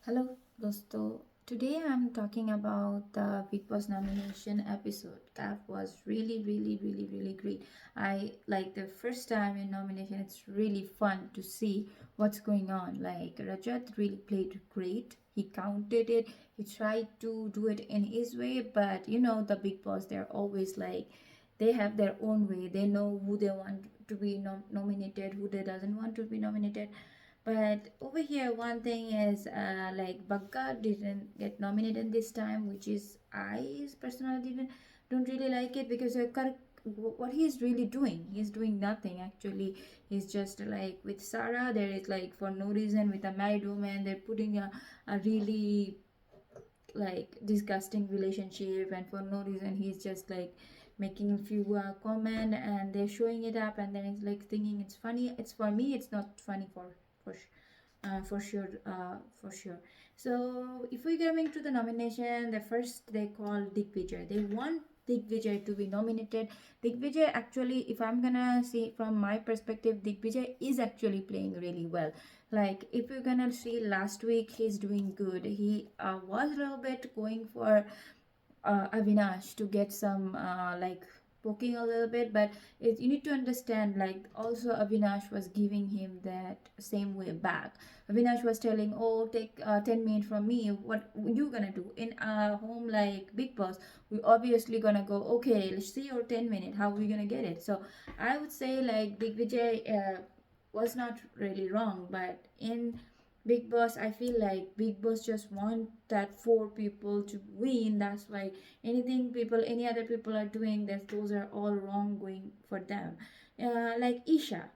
Hello, dosto. Today I'm talking about the Big Boss nomination episode. That was really great. I like the first time in nomination. It's really fun to see what's going on. Like Rajat really played great. He counted it. He tried to do it in his way, but the Big Boss. They're always like they have their own way. They know who they want to be nominated, who they doesn't want to be nominated. But over here, one thing is like Bagga didn't get nominated this time, which is I personally don't really like it because what he's really doing, he's doing nothing actually. He's just like with Sarah, there is like for no reason with a married woman, they're putting a really like disgusting relationship, and for no reason he's just like making a few comment and they're showing it up, and then it's like thinking it's funny. It's for me, it's not funny for sure. So if we coming to the nomination, the first they call Dick they want Dick to be nominated. Dick actually, if I'm gonna see from my perspective, Dick is actually playing really well. Like if you're gonna see last week, he's doing good. He was a little bit going for Avinash to get some like poking a little bit, but you need to understand like also Avinash was giving him that same way back. Avinash was telling, oh, take 10 minutes from me, what you gonna do in a home like Big Boss? We obviously gonna go, okay, let's see your 10 minutes, how we gonna get it. So I would say like Digvijay was not really wrong, but in Big Boss, I feel like Big Boss just want that four people to win. That's why any other people are doing that, those are all wrong going for them. Like Isha,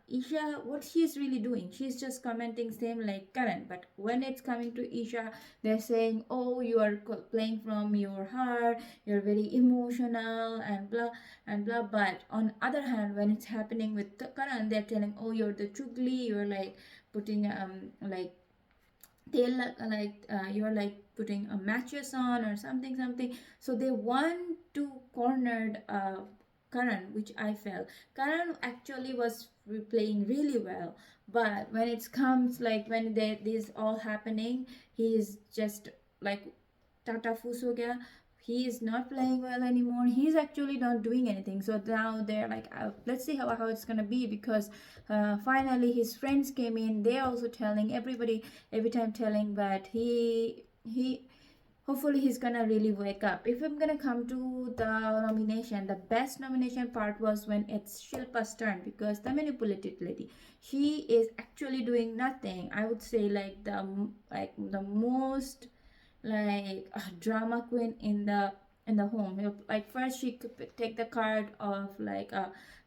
what she's really doing, she's just commenting same like Karan. But when it's coming to Isha, they're saying, "Oh, you are playing from your heart. You're very emotional and blah and blah." But on other hand, when it's happening with Karan, they're telling, "Oh, you're the chugli. You're like putting like." They're you're like putting a mattress on or something. So they want to corner Karan, which I felt Karan actually was playing really well, but when it comes like when this all happening, he is just like tata fus ho gaya. He is not playing well anymore. He's actually not doing anything. So now they're like, let's see how it's gonna be, because finally his friends came in. They're also telling everybody every time telling, but he hopefully he's gonna really wake up. If I'm gonna come to the nomination, the best nomination part was when it's Shilpa's turn, because the manipulated lady, she is actually doing nothing. I would say like the most like a drama queen in the home. Like first she could take the card of like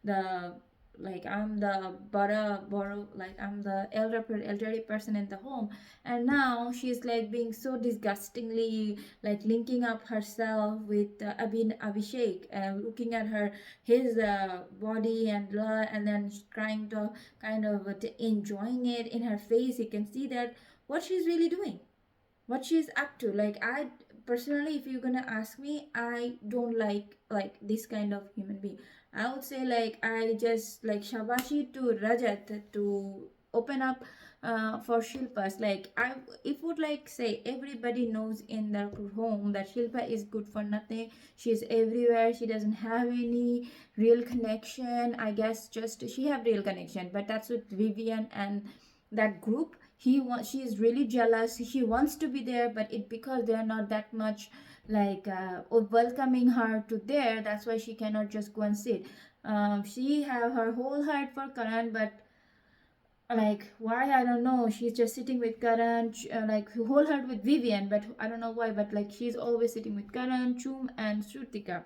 the like I'm the borrow like I'm the elderly person in the home, and now she's like being so disgustingly like linking up herself with Abhishek and looking at his body and blah, and then trying to kind of enjoying it in her face. You can see that what she's really doing, what she's up to. Like I personally, if you're gonna ask me, I don't like this kind of human being. I would say like I just like shabashi to Rajat to open up for Shilpa's. Like I if would like say everybody knows in their home that Shilpa is good for nothing. She's everywhere. She doesn't have any real connection. I guess just she have real connection, but that's with Vivian and that group. She is really jealous. He wants to be there, but it because they're not that much like welcoming her to there, that's why she cannot just go and sit. She have her whole heart for Karan, but like why I don't know, she's just sitting with Karan, like whole heart with Vivian, but I don't know why, but like she's always sitting with Karan, Chum and Shrutika.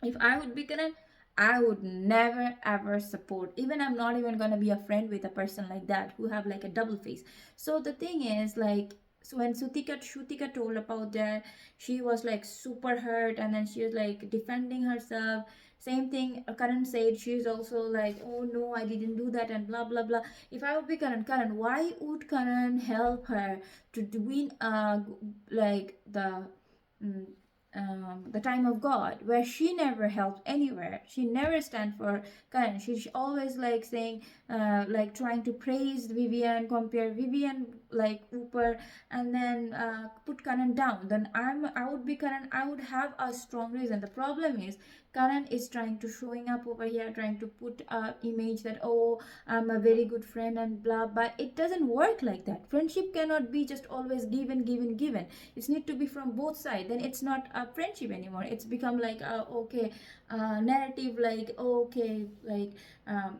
If I would be Karan, I would never ever support. Even I'm not even gonna be a friend with a person like that who have like a double face. So the thing is like, so when Shutika told about that, she was like super hurt, and then she was like defending herself. Same thing Karan said. She's also like, oh no, I didn't do that, and blah blah blah. If I would be Karan, why would Karan help her to win like mm, the time of God, where she never helped anywhere. She never stand for Karan. She's always like saying, like trying to praise Vivian, compare Vivian like Upar and then put Karan down, then I would be Karan. I would have a strong reason. The problem is Karan is trying to showing up over here, trying to put a image that, oh, I'm a very good friend and blah, but it doesn't work like that. Friendship cannot be just always given, given, given. It's need to be from both sides. Then it's not a friendship anymore. It's become like a okay narrative, like okay, like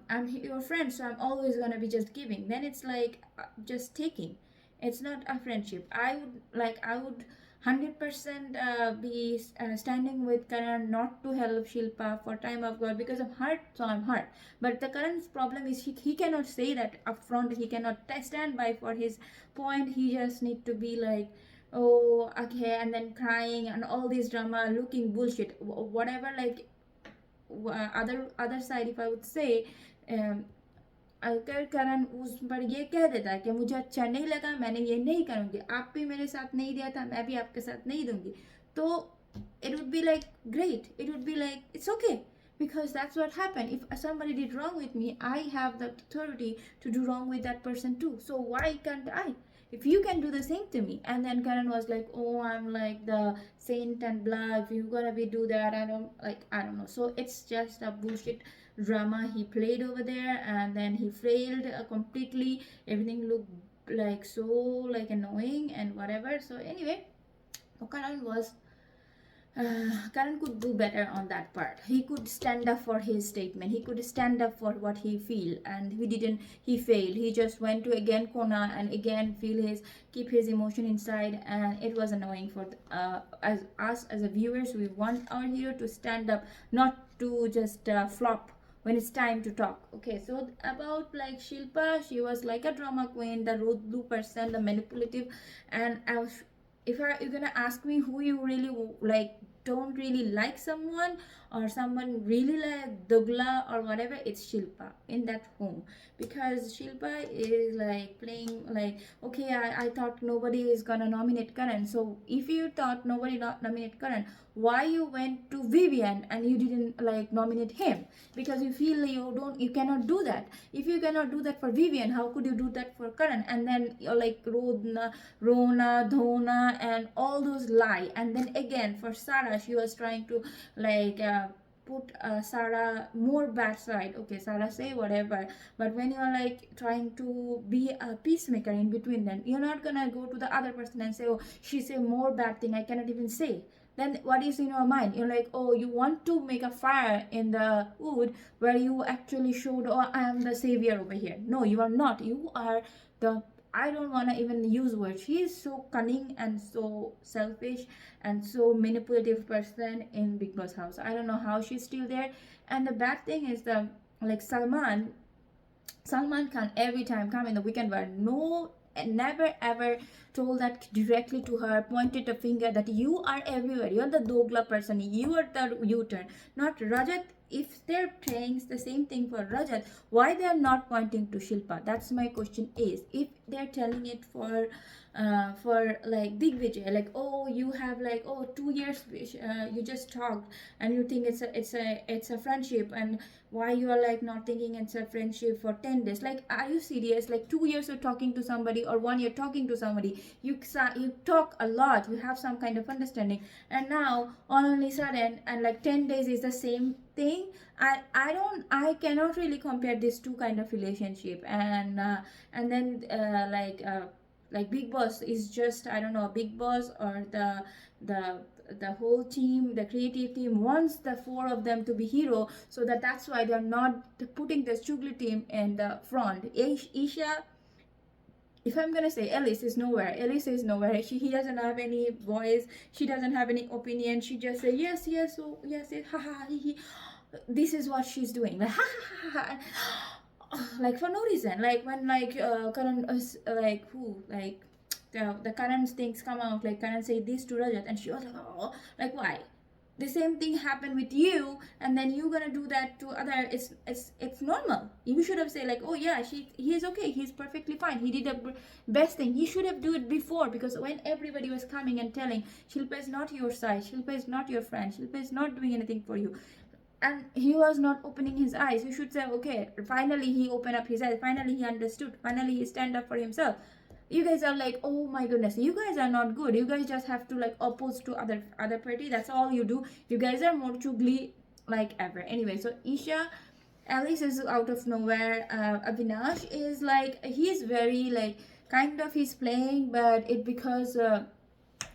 I'm your friend, so I'm always gonna be just giving. Then it's like just taking. It's not a friendship. I would 100% be standing with Karan not to help Shilpa for time of God because I'm hurt, so I'm hurt. But the current problem is he cannot say that upfront. He cannot stand by for his point. He just need to be like, oh, okay, and then crying and all this drama, looking bullshit, whatever. Like other side, if I would say, um, अगर करण उस पर ये कह देता कि मुझे अच्छा नहीं लगा, मैंने ये नहीं करूँगी, आप भी मेरे साथ नहीं दिया था, मैं भी आपके साथ नहीं दूंगी, तो it would be like great, it would be like it's okay, because that's what happened. If somebody did wrong with me, I have the authority to do wrong with that person too, so why can't I? If you can do the same to me. And then Karan was like, oh, I'm like the saint and blah, if you're gonna be do that, I don't know. So it's just a bullshit drama he played over there, and then he failed completely. Everything looked like so like annoying and whatever. So anyway, Karan was Karan could do better on that part. He could stand up for his statement. He could stand up for what he feel, and he didn't. He failed. He just went to again Kona and again keep his emotion inside, and it was annoying for as us as a viewers. We want our hero to stand up, not to just flop when it's time to talk. Okay, so about like Shilpa, she was like a drama queen, the rude person, the manipulative, and I was, if you're gonna ask me who you really like, don't really like someone, or someone really like Dugla or whatever, it's Shilpa in that home, because Shilpa is like playing like, okay, I thought nobody is gonna nominate Karan, so if you thought nobody not nominate Karan, why you went to Vivian and you didn't like nominate him? Because you feel you cannot do that. If you cannot do that for Vivian, how could you do that for Karan? And then you're like Rona, Dhona, and all those lie. And then again for Sarah, she was trying to like put Sarah more bad side. Okay, Sarah say whatever, but when you're like trying to be a peacemaker in between them, you're not gonna go to the other person and say, oh, she say more bad thing, I cannot even say. Then what is in your mind? You're like, oh, you want to make a fire in the wood where you actually showed, oh, I am the savior over here. No, you are not. You are the, I don't want to even use words. She is so cunning and so selfish and so manipulative person in Biggboss house. I don't know how she's still there. And the bad thing is the like Salman Khan every time come in the weekend where no, never ever told that directly to her, pointed a finger that you are everywhere, you're the Dogla person, you are the U-turn, not Rajat. If they're saying the same thing for Rajat, why they're not pointing to Shilpa? That's my question is, if they're telling it for like Digvijay, like, oh, you have like, oh, 2 years you just talked and you think it's a friendship, and why you are like not thinking it's a friendship for 10 days? Like, are you serious? Like 2 years you're talking to somebody, or 1 year talking to somebody, you talk a lot, you have some kind of understanding, and now on only sudden and like 10 days is the same thing. I cannot really compare these two kind of relationship. And then like Biggboss is just, I don't know, Biggboss or the whole team, the creative team wants the four of them to be hero, so that's why they're not putting the Chugli team in the front. Isha, if I'm gonna say, Elise is nowhere. He doesn't have any voice. She doesn't have any opinion. She just say yes, yes, oh, yes, yes, ha ha, he. This is what she's doing. Like ha ha ha ha. Like for no reason. Like when like Karan like who like the Karan's things come out. Like Karan say this to Rajat, and she was like, oh, like why? The same thing happened with you, and then you're gonna do that to other. It's normal. You should have said like, oh yeah, he is okay, he's perfectly fine, he did the best thing. He should have do it before, because when everybody was coming and telling Shilpa is not your side, Shilpa is not your friend, Shilpa is not doing anything for you, and he was not opening his eyes, you should say, okay, finally he opened up his eyes, finally he understood, finally he stand up for himself. you guys are like, oh my goodness, you guys are not good, you guys just have to like oppose to other party, that's all you do, you guys are more chugli like ever. Anyway, so Isha, Alice is out of nowhere. Avinash is like, he's very like kind of, he's playing, but it because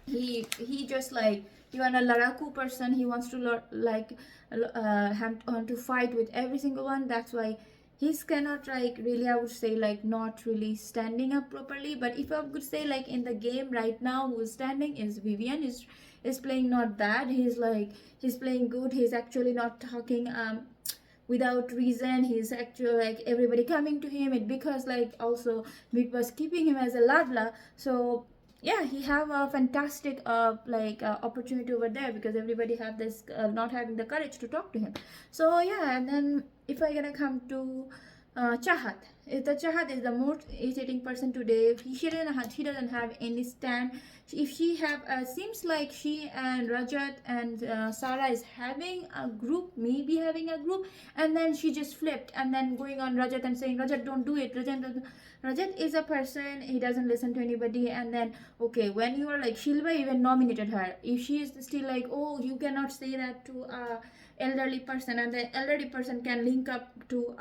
he just like, you are a laraku person, he wants to like want to fight with every single one, that's why he's cannot like really, I would say like not really standing up properly. But if I could say like in the game right now, who's standing is Vivian, is playing not bad, he's like, he's playing good, he's actually not talking without reason, he's actually like everybody coming to him, it because like also Biggboss keeping him as a ladla. So yeah, he have a fantastic opportunity over there, because everybody have this not having the courage to talk to him. So yeah, and then if I gonna come to Chahat, if the Chahat is the most irritating person today, she doesn't have any stand. If she have seems like she and Rajat and Sarah is having a group, maybe having a group, and then she just flipped and then going on Rajat and saying, Rajat, don't do it, Rajat is a person, he doesn't listen to anybody. And then okay, when you are like, Shilpa even nominated her, if she is still like, oh, you cannot say that to a elderly person, and the elderly person can link up to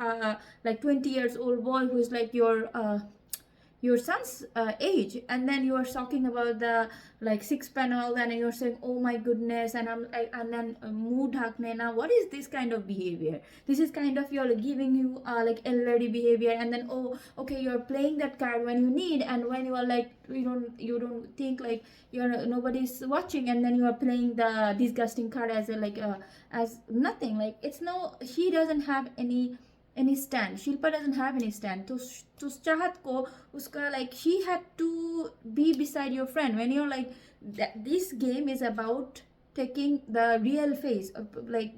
like 20 years old boy who is like your son's age, and then you are talking about the like six panel, and you're saying, oh my goodness, and and then mood hakne na, what is this kind of behavior? This is kind of, you're giving you like elderly behavior. And then, oh okay, you're playing that card when you need, and when you are like, you don't think like you're nobody's watching, and then you are playing the disgusting card as a like as nothing, like it's no, she doesn't have any stand, Shilpa doesn't have any stand. To Chahat ko uska like, she had to be beside your friend when you're like this game is about taking the real face, like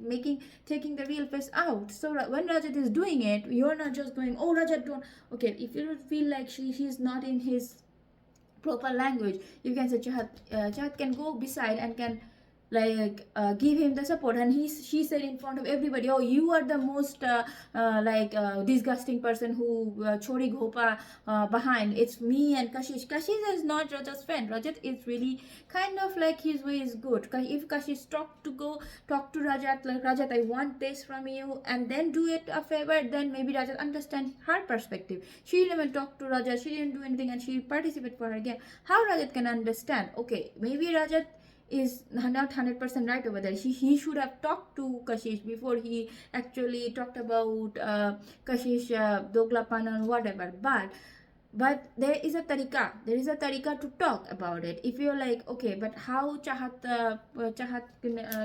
taking the real face out. So when Rajat is doing it, you're not just going, oh Rajat, don't. Okay, if you feel like she's not in his proper language, you can say Chahat can go beside and can like give him the support. And she said in front of everybody, oh, you are the most disgusting person who chori ghopa behind, it's me and Kashish is not Rajat's friend. Rajat is really kind of like, his way is good. If Kashish talk to Rajat like, Rajat, I want this from you, and then do it a favor, then maybe Rajat understand her perspective. She didn't even talk to Rajat, she didn't do anything, and she participate for her game. How Rajat can understand? Okay, maybe Rajat is not 100% right over there. He should have talked to Kashish before he actually talked about Kashish Doglapan or whatever. But there is a tarika to talk about it. If you're like, okay, but how Chahat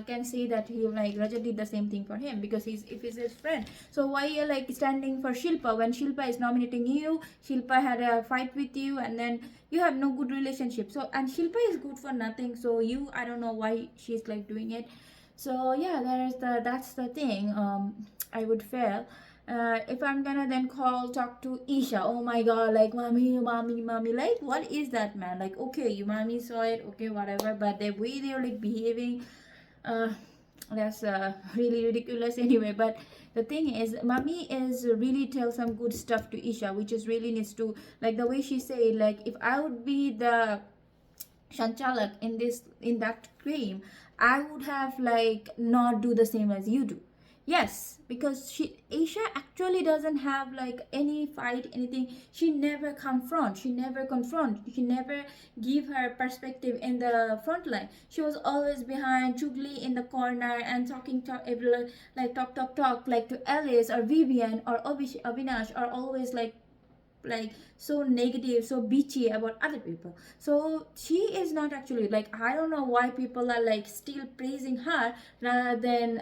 can say that he like Rajat did the same thing for him, because if he's his friend. So why you're like standing for Shilpa when Shilpa is nominating you? Shilpa had a fight with you, and then you have no good relationship. So, and Shilpa is good for nothing, so I don't know why she's like doing it. So yeah, that's the thing. I would fail. If I'm gonna then talk to Isha, oh my god, like mommy, like what is that, man? Like, okay, you mommy saw it, okay, whatever, but the way they're like behaving, that's really ridiculous anyway. But the thing is, mommy is really tell some good stuff to Isha, which is really needs to, like the way she say, like if I would be the Shanchalak in that game, I would have like not do the same as you do. Yes, because Aisha actually doesn't have like any fight, anything. She never confront. She never give her perspective in the front line. She was always behind, Chugli in the corner, and talking to everyone, like talk, like to Alice or Vivian or Avinash, are always like so negative, so bitchy about other people. So she is not actually like, I don't know why people are like still praising her rather than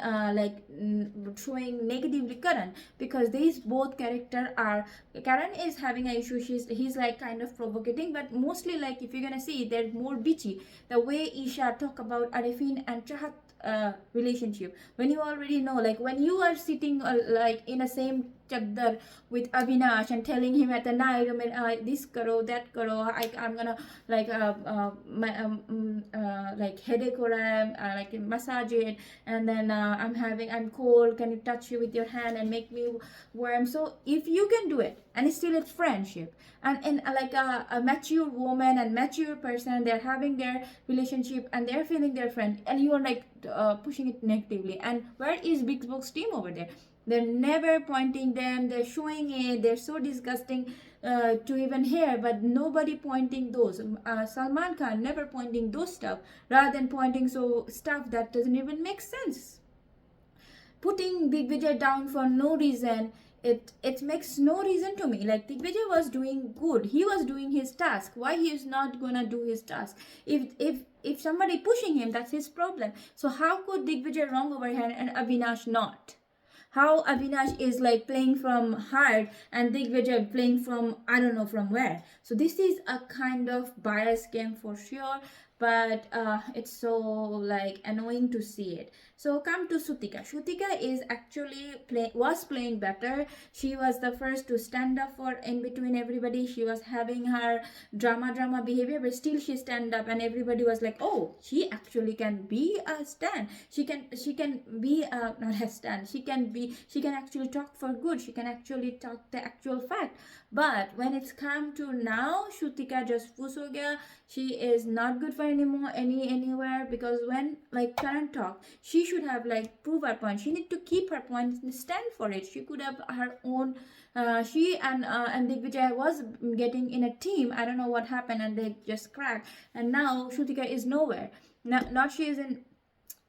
showing negatively Karan, because these both character are, Karan is having an issue, he's like kind of provocating, but mostly like if you're gonna see, they're more bitchy. The way Isha talk about Arifin and Chahat relationship, when you already know, like when you are sitting like in a same chaddar with Avinash and telling him at the night, I mean, this karo, that karo, I'm gonna like like headache or like massage it, and then I'm cold. Can you touch it with your hand and make me warm? So if you can do it, and it's still a friendship, and like a mature woman and mature person, they're having their relationship and they're feeling their friend, and you are like pushing it negatively. And where is Big Box team over there? They're never pointing them, they're showing it, they're so disgusting to even hear, but nobody pointing those. Salman Khan never pointing those stuff, rather than pointing so stuff that doesn't even make sense. Putting Digvijay down for no reason, it makes no reason to me. Like, Digvijay was doing good, he was doing his task. Why he is not gonna do his task? If somebody pushing him, that's his problem. So how could Digvijay wrong over here and Avinash not? How Avinash is like playing from hard and Digvijay playing from I don't know from where. So this is a kind of bias game for sure, but it's so like annoying to see it. So come to Sutika. Sutika is actually was playing better. She was the first to stand up for in between everybody. She was having her drama behavior, but still she stand up, and everybody was like, oh, she actually can be a stand. She can be a not a stand. She can actually talk for good. She can actually talk the actual fact. But when it's come to now, Shutika just fus ho gaya. She is not good for anywhere, because when like Karan talk, she should have like prove her point. She need to keep her point and stand for it. She could have her own. She and Digvijay was getting in a team. I don't know what happened, and they just cracked. And now Shutika is nowhere. Not she is in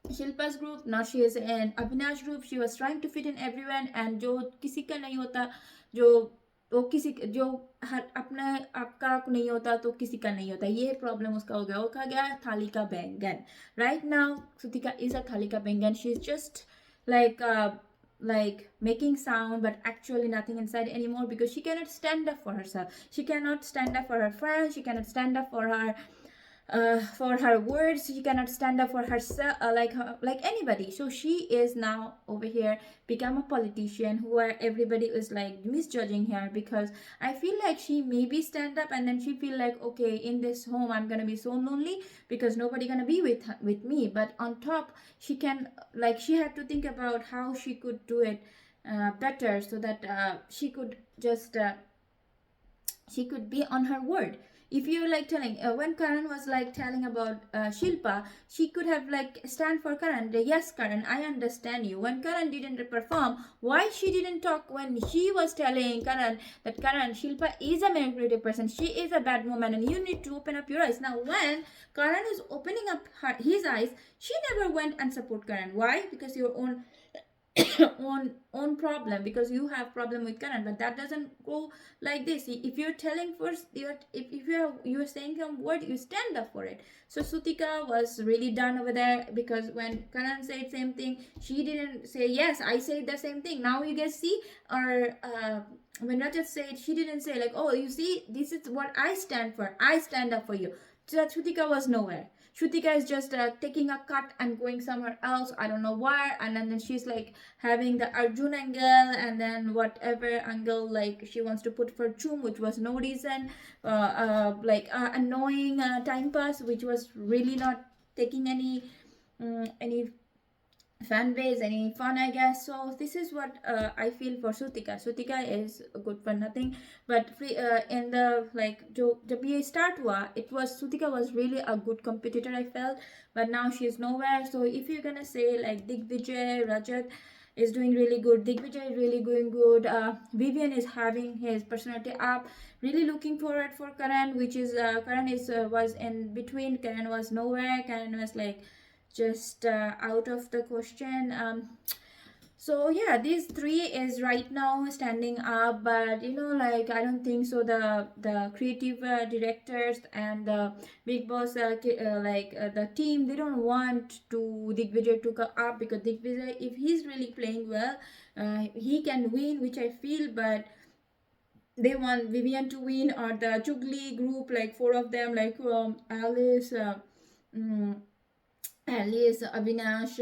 Shilpa's group, now she is in Avinash group. She was trying to fit in everyone, and जो किसी का नहीं होता, जो वो किसी जो हर अपने आपका नहीं होता तो किसी का नहीं होता, ये प्रॉब्लम उसका हो गया. वो कहा गया थाली का बैंगन. Right now, Sutika is a थाली का बैंगन. She's just like making sound, but actually nothing inside anymore, because she cannot stand up for herself. She cannot stand up for her friends. She cannot stand up for her words. She cannot stand up for herself, like anybody. So she is now over here become a politician, where everybody is like misjudging her, because I feel like she maybe stand up and then she feel like, okay, in this home I'm gonna be so lonely because nobody gonna be with me. But on top, she can like she had to think about how she could do it better, so that she could just she could be on her word. If you're like telling when Karan was like telling about Shilpa, she could have like stand for Karan. Yes, Karan, I understand you. When Karan didn't perform, why she didn't talk when she was telling Karan that Karan, Shilpa is a manipulative person, she is a bad woman, and you need to open up your eyes. Now when Karan is opening up his eyes, she never went and support Karan. Why? Because your own own problem, because you have problem with Karan. But that doesn't go like this. If you're telling first, if you're saying some word, you stand up for it. So Sutika was really done over there, because when Karan said same thing, she didn't say yes, I said the same thing. Now you guys see, or when Rajat said, she didn't say like, oh, you see, this is what I stand for, I stand up for you. So that Sutika was nowhere. Shrutika is just taking a cut and going somewhere else. I don't know where. And then she's like having the Arjun angle, and then whatever angle like she wants to put for Chum, which was no reason. Annoying time pass, which was really not taking any fan base, any fun, I guess. So this is what I feel for Sutika is good for nothing. But in the like जब ये start हुआ, it was Sutika was really a good competitor, I felt. But now she is nowhere. So if you're gonna say like Digvijay, Rajat is doing really good, Digvijay is really doing good, Vivian is having his personality up, really looking forward for Karan, which is Karan is was in between. Karan was nowhere. Karan was like just out of the question. So yeah, these three is right now standing up, but like I don't think so. The creative directors and the Biggboss the team, they don't want to Digvijay to go up, because Digvijay, if he's really playing well, he can win, which I feel. But they want Vivian to win, or the Chugli group, like four of them, like Alice, Avinash,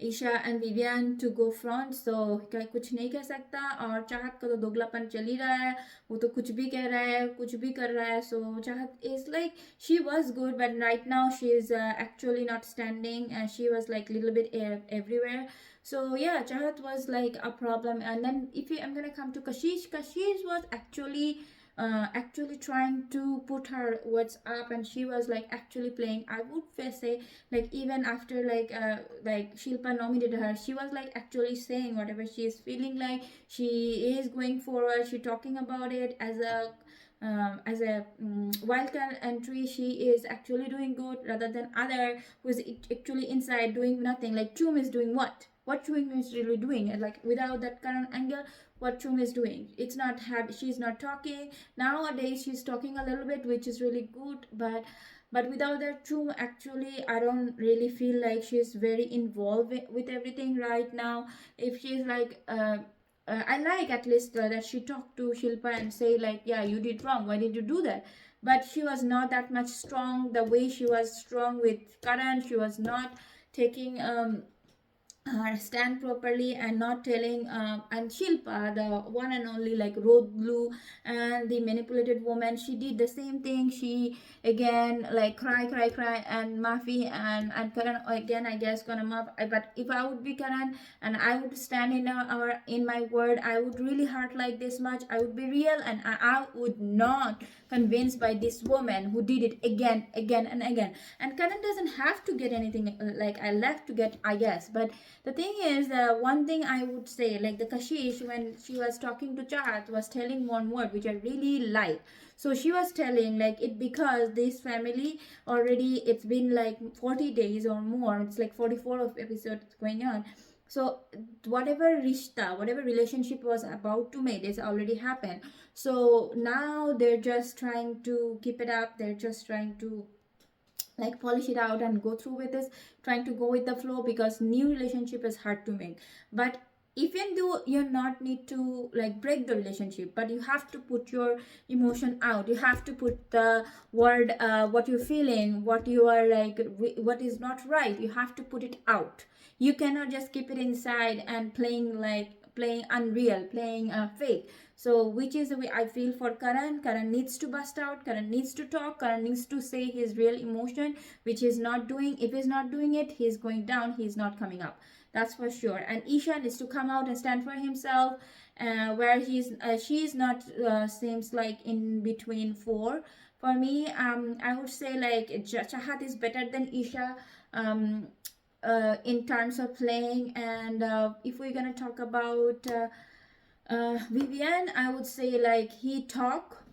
Isha and Vivian to go front, so कुछ नहीं कह सकता। और चाहत का तो दोगलापन चल ही रहा है, वो तो कुछ भी कह रहा है, कुछ भी कर रहा है। सो चाहत is like she was good but right now she is actually not standing and she was like little bit everywhere. So yeah, Chahat was like a problem. And then if I'm gonna come to Kashish was actually trying to put her words up, and she was like actually playing, I would say, like even after like Shilpa nominated her, she was like actually saying whatever she is feeling, like she is going forward, she talking about it as a wildcard entry. She is actually doing good rather than other who is actually inside doing nothing. Like Chum is doing what Chum is really doing, and like without that current angle, what Chum is doing, it's not she's not talking. Nowadays she's talking a little bit, which is really good, but without that Chum, actually I don't really feel like she's very involved with everything right now. If she's like I like at least that she talked to Shilpa and say like, yeah, you did wrong, why did you do that? But she was not that much strong the way she was strong with Karan. She was not taking stand properly and not telling. And Shilpa, the one and only like road blue and the manipulated woman, she did the same thing. She again like cry and Mafi and Karan again, I guess gonna map. But if I would be Karan and I would stand in my word, I would really hurt like this much. I would be real, and I would not convinced by this woman who did it again and again. And Karan doesn't have to get anything like I left to get, I guess. But the thing is, one thing I would say, like the Kashish, when she was talking to Chahat, was telling one word which I really like. So she was telling like it because this family already, it's been like 40 days or more. It's like 44 of episodes going on. So whatever rishta, whatever relationship was about to make is already happened. So now they're just trying to keep it up. They're just trying to like polish it out and go through with this, trying to go with the flow, because new relationship is hard to make. But even though you're not need to like break the relationship, but you have to put your emotion out. You have to put the word, what you're feeling, what you are like, what is not right, you have to put it out. You cannot just keep it inside and playing unreal, playing fake. So which is the way I feel for Karan. Karan needs to bust out, Karan needs to talk, Karan needs to say his real emotion, which he's not doing. If he's not doing it, he's going down, he's not coming up, that's for sure. And Isha needs to come out and stand for himself, where she's not seems like in between four. For me, I would say like Chahat is better than Isha, in terms of playing. And if we're gonna talk about Vivian, I would say like he talk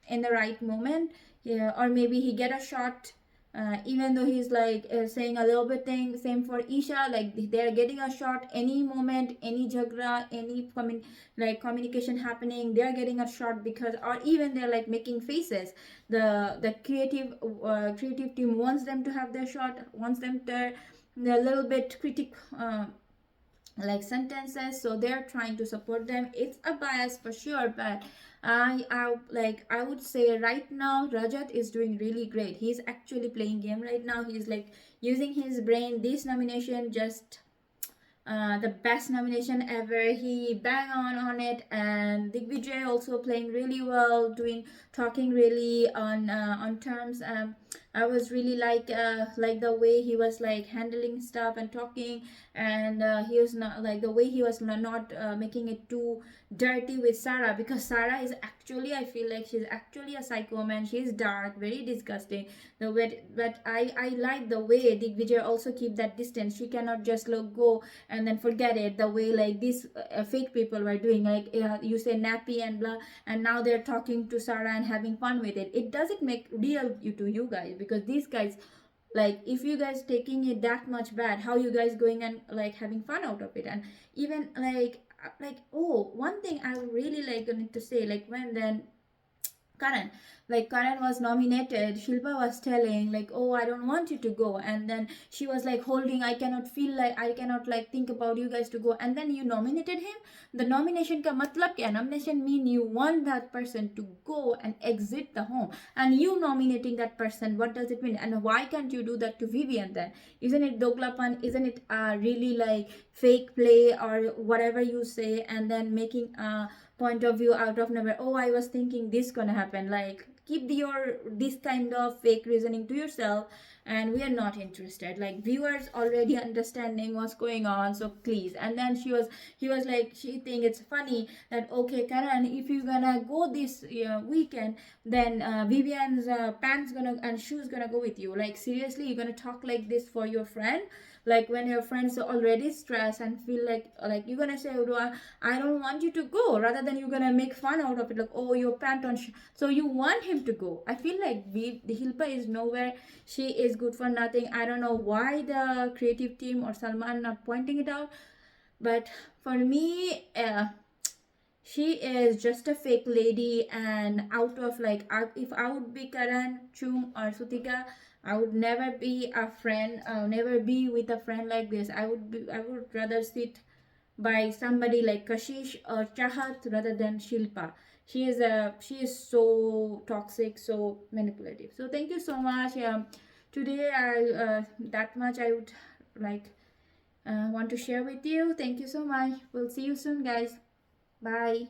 in the right moment, yeah, or maybe he get a shot. Even though he's like saying a little bit thing, same for Isha, like they're getting a shot any moment, any jhagra, any communication happening, they're getting a shot. Because, or even they're like making faces, the creative team wants them to have their shot, wants them to, they're a little bit critic like sentences, so they're trying to support them. It's a bias for sure, but I would say right now Rajat is doing really great. He's actually playing game right now. He's like using his brain. This nomination just the best nomination ever. He bang on it. And Digvijay also playing really well, doing talking really on terms. I was really like the way he was like handling stuff and talking. And he was not like the way he was not making it too dirty with Sarah, because Sarah is actually, I feel like she's actually a psycho man. She's dark, very disgusting. The way, but I like the way Digvijay also keep that distance. She cannot just look go and then forget it, the way like these fake people were doing, like you say nappy and blah, and now they're talking to Sarah and having fun with it. It doesn't make real you to you guys, because these guys, like if you guys taking it that much bad, how you guys going and like having fun out of it? And even like oh, one thing I really like need to say, like when then Karan, like Karan was nominated, Shilpa was telling like, oh, I don't want you to go, and then she was like holding, I cannot feel like, I cannot like think about you guys to go, and then you nominated him. The nomination ka matlab kya? Nomination mean you want that person to go and exit the home, and you nominating that person, what does it mean? And why can't you do that to Vivian then? Isn't it doklapan? Isn't it really like fake play or whatever you say, and then making a point of view out of nowhere? Oh, I was thinking this gonna happen. Like, keep your this kind of fake reasoning to yourself, and we are not interested. Like, viewers already understanding what's going on, so please. And then he was like, she think it's funny that, okay, Karan, if you're gonna go this weekend, then Vivian's pants gonna and shoes gonna go with you. Like, seriously, you're gonna talk like this for your friend? Like, when your friends are already stressed and feel like you're gonna say, oh, I don't want you to go, rather than you're gonna make fun out of it, like, oh, your pant on so you want him to go. I feel like the Hilpa is nowhere. She is good for nothing. I don't know why the creative team or Salman not pointing it out, but for me, she is just a fake lady. And out of like, if I would be Karan, Chum, or Sutika, I would never be a friend, never be with a friend like this. I would rather sit by somebody like Kashish or Chahat rather than Shilpa. She is so toxic, so manipulative. So thank you so much. Today I that much I would like want to share with you. Thank you so much. We'll see you soon, guys. Bye.